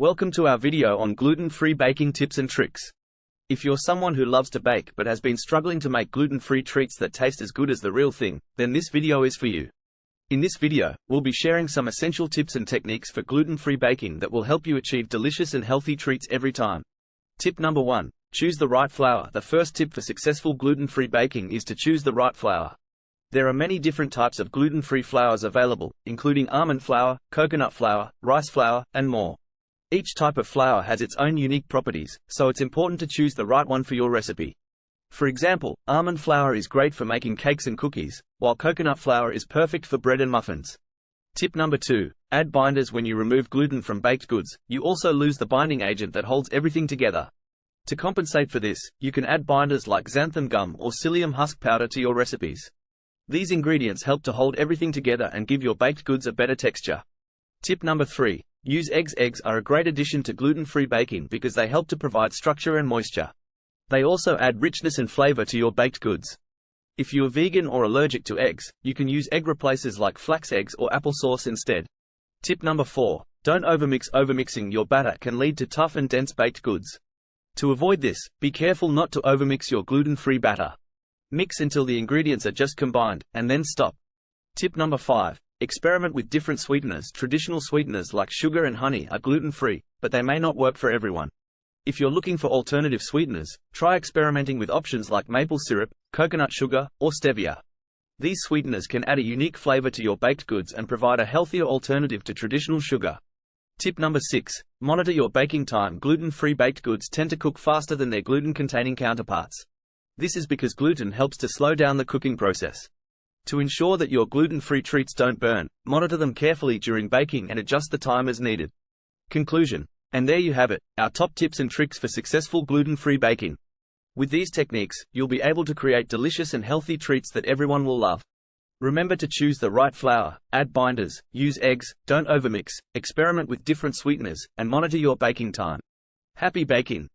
Welcome to our video on gluten-free baking tips and tricks. If you're someone who loves to bake but has been struggling to make gluten-free treats that taste as good as the real thing, then this video is for you. In this video, we'll be sharing some essential tips and techniques for gluten-free baking that will help you achieve delicious and healthy treats every time. Tip number 1. Choose the right flour. The first tip for successful gluten-free baking is to choose the right flour. There are many different types of gluten-free flours available, including almond flour, coconut flour, rice flour, and more. Each type of flour has its own unique properties, so it's important to choose the right one for your recipe. For example, almond flour is great for making cakes and cookies, while coconut flour is perfect for bread and muffins. Tip number 2. Add binders. When you remove gluten from baked goods, you also lose the binding agent that holds everything together. To compensate for this, you can add binders like xanthan gum or psyllium husk powder to your recipes. These ingredients help to hold everything together and give your baked goods a better texture. Tip number 3. Use eggs. Eggs are a great addition to gluten-free baking because they help to provide structure and moisture. They also add richness and flavor to your baked goods. If you are vegan or allergic to eggs, you can use egg replacers like flax eggs or applesauce instead. Tip number 4. Don't overmix. Overmixing your batter can lead to tough and dense baked goods. To avoid this, be careful not to overmix your gluten-free batter. Mix until the ingredients are just combined, and then stop. Tip number 5. Experiment with different sweeteners. Traditional sweeteners like sugar and honey are gluten-free, but they may not work for everyone. If you're looking for alternative sweeteners, try experimenting with options like maple syrup, coconut sugar, or stevia. These sweeteners can add a unique flavor to your baked goods and provide a healthier alternative to traditional sugar. Tip number 6. Monitor your baking time. Gluten-free baked goods tend to cook faster than their gluten-containing counterparts. This is because gluten helps to slow down the cooking process. To ensure that your gluten-free treats don't burn, monitor them carefully during baking and adjust the time as needed. Conclusion. And there you have it, our top tips and tricks for successful gluten-free baking. With these techniques, you'll be able to create delicious and healthy treats that everyone will love. Remember to choose the right flour, add binders, use eggs, don't overmix, experiment with different sweeteners, and monitor your baking time. Happy baking!